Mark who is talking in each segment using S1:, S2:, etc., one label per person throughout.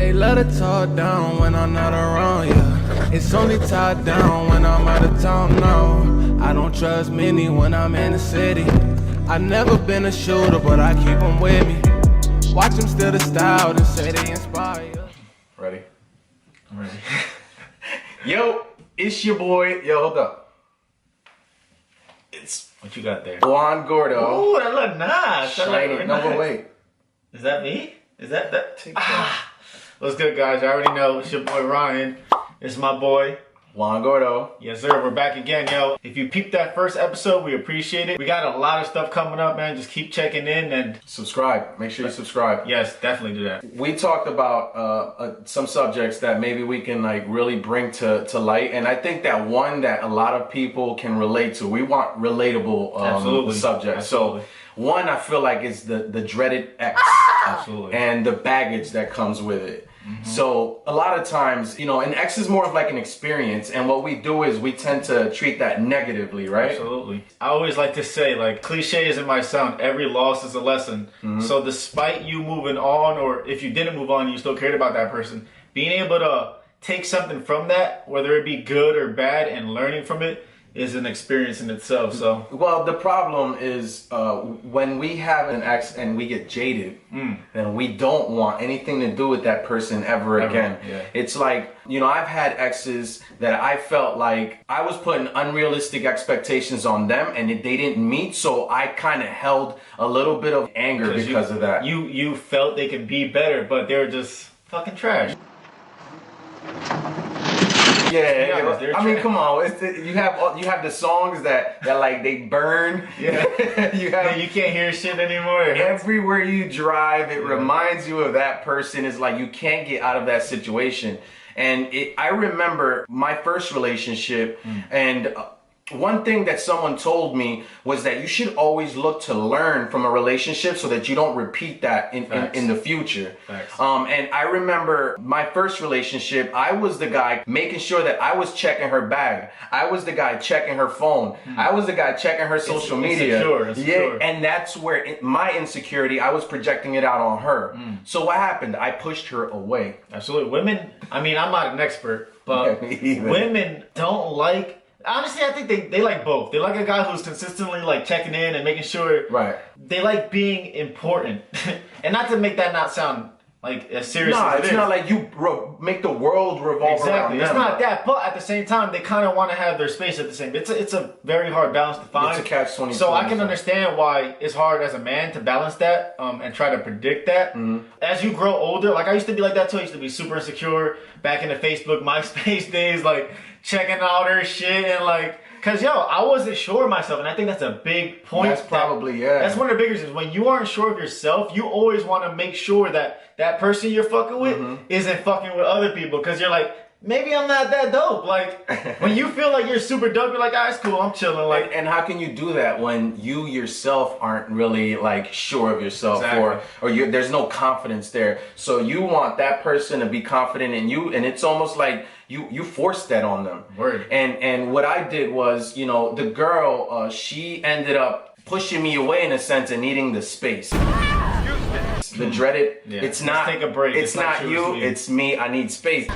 S1: They let it talk down when I'm not around, yeah. It's only tied down when I'm out of town, no. I don't trust many when I'm in the city. I've never been a shooter, but I keep them with me. Watch them steal the style and say they inspire.
S2: Ready? I'm ready. Yo, it's your boy. Yo, hold up. It's
S3: What you got there?
S2: Juan Gordo.
S3: Ooh, that look nice.
S2: Shiny. No, but wait.
S3: Is that me? Is that? What's good, guys? I already know it's your boy Ryan. It's my boy
S2: Juan Gordo.
S3: Yes, sir. We're back again, yo. If you peeped that first episode, we appreciate it. We got a lot of stuff coming up, man. Just keep checking in and
S2: Subscribe. Make sure you subscribe.
S3: yes, definitely do that.
S2: We talked about some subjects that maybe we can like really bring to light, and I think that one that a lot of people can relate to. We want relatable subjects.
S3: Absolutely.
S2: So one, I feel like is the dreaded ex.
S3: Absolutely.
S2: And the baggage that comes with it. So a lot of times, you know, an ex is more of like an experience, and what we do is we tend to treat that negatively, right?
S3: Absolutely. I always like to say, like, cliche as it might sound, every loss is a lesson. So despite you moving on, or if you didn't move on, you still cared about that person, being able to take something from that, whether it be good or bad, and learning from it is an experience in itself. So
S2: well, the problem is when we have an ex and we get jaded, then we don't want anything to do with that person ever again.
S3: Yeah.
S2: It's like, you know, I've had exes that I felt like I was putting unrealistic expectations on them and they didn't meet, so I kind of held a little bit of anger because of that.
S3: You felt they could be better, but they were just fucking trash.
S2: Yeah, I mean, come on. You have the songs that like they burn.
S3: Yeah, you can't hear shit anymore.
S2: Everywhere you drive, it reminds you of that person. It's like you can't get out of that situation. And I remember my first relationship, and one thing that someone told me was that you should always look to learn from a relationship so that you don't repeat that in the future. And I remember my first relationship, I was the guy making sure that I was checking her bag. I was the guy checking her phone. I was the guy checking her social media.
S3: Insecure.
S2: And that's where my insecurity, I was projecting it out on her. So what happened? I pushed her away.
S3: Absolutely. Women, I mean, I'm not an expert, but women don't like... Honestly, I think they like both. They like a guy who's consistently like checking in and making sure.
S2: Right.
S3: They like being important, and not to make that not sound like as serious.
S2: No,
S3: as
S2: it's not like you make the world revolve around them.
S3: It's not that, but at the same time, they kind of want to have their space at the same. It's a very hard balance to find.
S2: It's a catch-22.
S3: So I can understand why it's hard as a man to balance that and try to predict that. As you grow older, like I used to be like that too. I used to be super insecure back in the Facebook, MySpace days, like checking out her shit and like. Cause yo, I wasn't sure of myself, and I think that's a big point.
S2: That's probably
S3: That's one of the biggest things. When you aren't sure of yourself, you always want to make sure that that person you're fucking with isn't fucking with other people. Cause you're like, maybe I'm not that dope. Like when you feel like you're super dope, you're like, ah, it's cool, I'm chilling. Like,
S2: and how can you do that when you yourself aren't really like sure of yourself, or there's no confidence there? So you want that person to be confident in you, and it's almost like you forced that on them.
S3: Word.
S2: And what I did was, you know, the girl, she ended up pushing me away in a sense and needing the space. The dreaded.
S3: Yeah.
S2: It's not.
S3: Take a break.
S2: It's not you. It's me. I need space.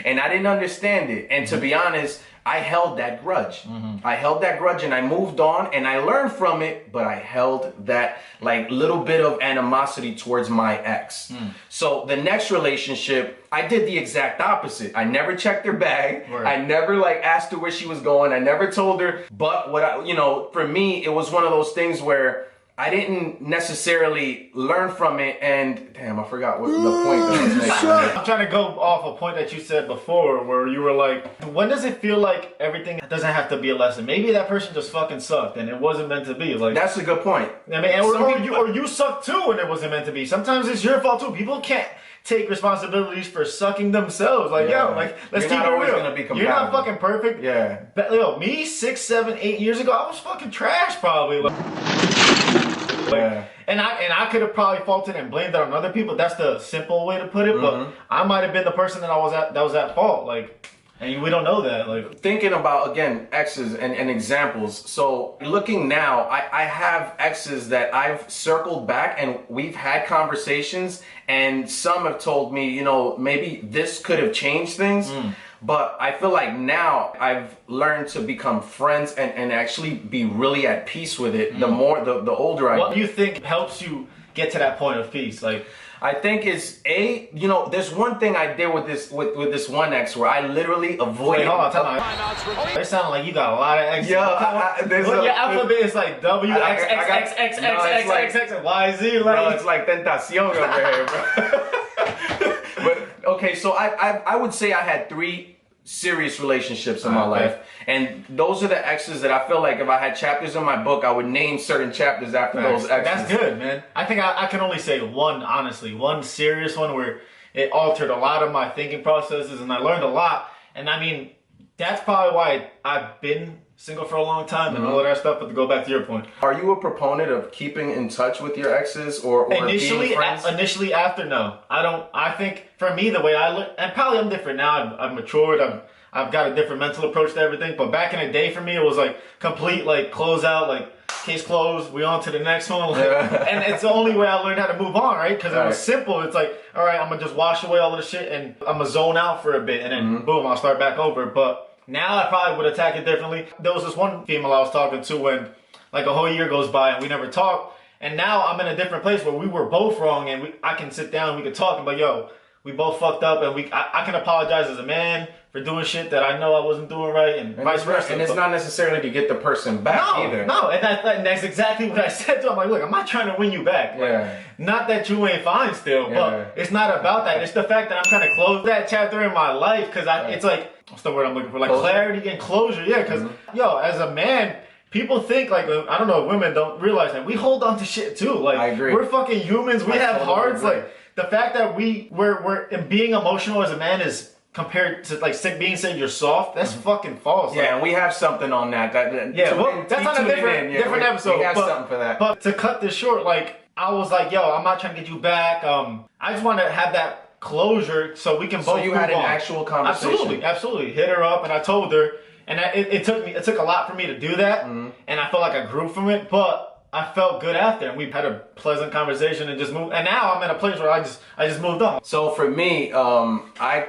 S2: And I didn't understand it. And to be honest, I held that grudge. I held that grudge and I moved on and I learned from it, but I held that like little bit of animosity towards my ex. So the next relationship, I did the exact opposite. I never checked her bag. I never like asked her where she was going. I never told her. But what I, you know, for me, it was one of those things where I didn't necessarily learn from it, and damn, I forgot what the point that I was making.
S3: I'm trying to go off a point that you said before, where you were like, when does it feel like everything doesn't have to be a lesson? Maybe that person just fucking sucked, and it wasn't meant to be. Like
S2: that's a good point.
S3: I mean, or you sucked too, and it wasn't meant to be. Sometimes it's your fault too. People can't take responsibilities for sucking themselves. Like, yo, like let's keep it real. You're not fucking perfect.
S2: Yeah.
S3: But yo, me 6, 7, 8 years ago, I was fucking trash probably. Like, and I could have probably faulted and blamed that on other people. That's the simple way to put it. But I might have been the person that was at fault. Like, And we don't know that. Like,
S2: thinking about, again, exes and examples. So looking now, I have exes that I've circled back and we've had conversations, and some have told me, you know, maybe this could have changed things. But I feel like now I've learned to become friends and actually be really at peace with it. The older I get.
S3: What do you think helps you get to that point of peace? Like,
S2: I think it's you know, there's one thing I did with this one ex where I literally avoided.
S3: wait, hold on, time out. It sounds like you got a lot of exes.
S2: Yeah,
S3: your alphabet is like W X X X X X X X X Y Z. Like,
S2: bro, it's like tentacion over here, bro. But okay, so I would say I had 3 serious relationships in my life, and those are the exes that I feel like if I had chapters in my book, I would name certain chapters after those exes.
S3: That's good, man. I think I can only say one, honestly, one serious one where it altered a lot of my thinking processes, and I learned a lot. And I mean, that's probably why I've been single for a long time and all of that stuff. But to go back to your point,
S2: are you a proponent of keeping in touch with your exes or
S3: initially
S2: being friends?
S3: Initially, after, no, I don't. I think for me, the way I look, and probably I'm different now. I've matured. I've got a different mental approach to everything. But back in the day, for me, it was like complete, like, close out, like, case closed, we on to the next one. Like, and it's the only way I learned how to move on, right? Because it was simple. It's like, all right, I'm going to just wash away all of the shit and I'm going to zone out for a bit. And then, boom, I'll start back over. But now I probably would attack it differently. There was this one female I was talking to when, like, a whole year goes by and we never talked. And now I'm in a different place where we were both wrong, and I can sit down and we can talk and be like, yo, we both fucked up, and I can apologize as a man for doing shit that I know I wasn't doing right, and vice versa.
S2: And it's not necessarily to get the person back either.
S3: No, and that's exactly what I said to him. I'm like, look, I'm not trying to win you back. Like, not that you ain't fine still, but it's not about that. It's the fact that I'm trying to close that chapter in my life, because it's like, what's the word I'm looking for? Like clarity and closure. Yeah, because, yo, as a man, people think, like, I don't know, women don't realize that we hold on to shit too. Like,
S2: I agree.
S3: We're fucking humans. We have hearts. Like, the fact that we're being emotional as a man is compared to, like, being said you're soft. That's fucking false.
S2: Yeah, and we have something on that.
S3: Well, that's on a different episode.
S2: We have something for that.
S3: But to cut this short, like, I was like, yo, I'm not trying to get you back. I just want to have that closure so we can both move on. So you had an
S2: actual conversation.
S3: Absolutely. Hit her up, and I told her, and it took a lot for me to do that, and I felt like I grew from it, but I felt good after, and we had a pleasant conversation and just moved. And now I'm in a place where I just moved on.
S2: So for me, I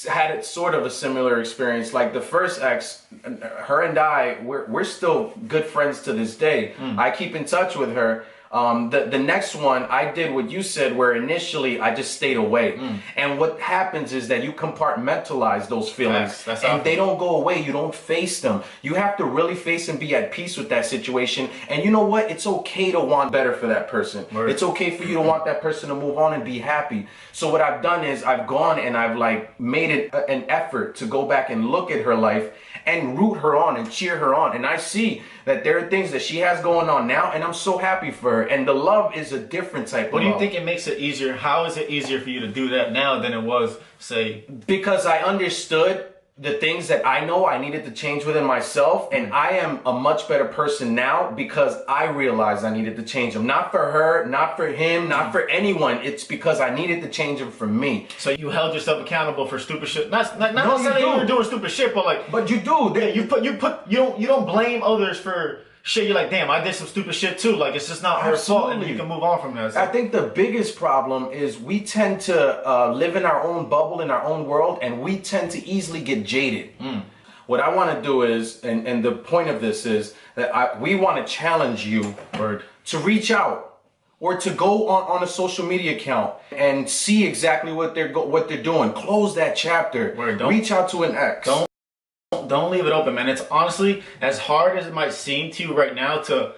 S2: had it sort of a similar experience. Like the first ex, her and I, we're still good friends to this day. I keep in touch with her. The next one, I did what you said, where initially I just stayed away. And what happens is that you compartmentalize those feelings, and they don't go away. You don't face them. You have to really face and be at peace with that situation. And you know what? It's okay to want better for that person. It's okay for you to want that person to move on and be happy. So what I've done is I've gone and I've, like, made it an effort to go back and look at her life and root her on and cheer her on. And I see that there are things that she has going on now, and I'm so happy for her. And the love is a different type of love.
S3: What do you think it makes it easier? How is it easier for you to do that now than it was, say?
S2: Because I understood the things that I know I needed to change within myself, and I am a much better person now because I realized I needed to change them. Not for her, not for him, not for anyone. It's because I needed to change them for me.
S3: So you held yourself accountable for stupid shit. Not necessarily you were doing stupid shit, but, like.
S2: But you do.
S3: Yeah, you don't blame others for shit. You're like, damn, I did some stupid shit too. Like, it's just not her fault, and you can move on from that. So.
S2: I think the biggest problem is we tend to live in our own bubble, in our own world, and we tend to easily get jaded. What I want to do is, and the point of this is that we want to challenge you to reach out or to go on a social media account and see exactly what they're doing. Close that chapter. Reach out to an ex.
S3: Don't leave it open, man. It's honestly, as hard as it might seem to you right now to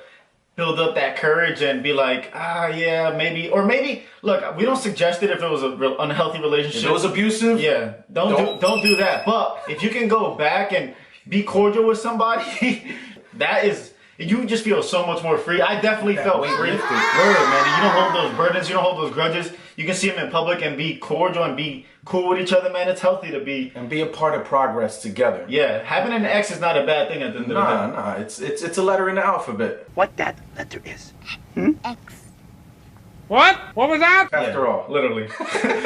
S3: build up that courage and be like, yeah, maybe, or maybe, look, we don't suggest it if it was a real unhealthy relationship.
S2: If it was abusive?
S3: Yeah, don't do that. But if you can go back and be cordial with somebody, that is, you just feel so much more free. I definitely felt free. Word, man. You don't hold those burdens. You don't hold those grudges. You can see them in public and be cordial and be cool with each other, man. It's healthy to be.
S2: And be a part of progress together.
S3: Yeah. Having an ex is not a bad thing at the end of the day.
S2: Nah. It's a letter in the alphabet.
S4: What that letter is?
S5: X.
S6: What? What was that?
S2: After all.
S3: Literally.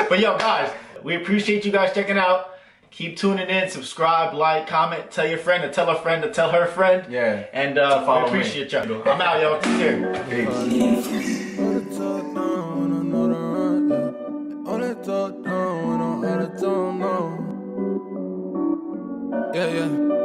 S3: But yo, guys, we appreciate you guys checking out. Keep tuning in, subscribe, like, comment, tell your friend to tell a friend to tell her friend.
S2: Yeah.
S3: And
S2: follow
S3: we appreciate y'all. I'm out, y'all. Take care.
S2: Peace.
S1: Only talk down when I know the run, yeah. Only talk down when I'm out of town, no. Yeah, yeah.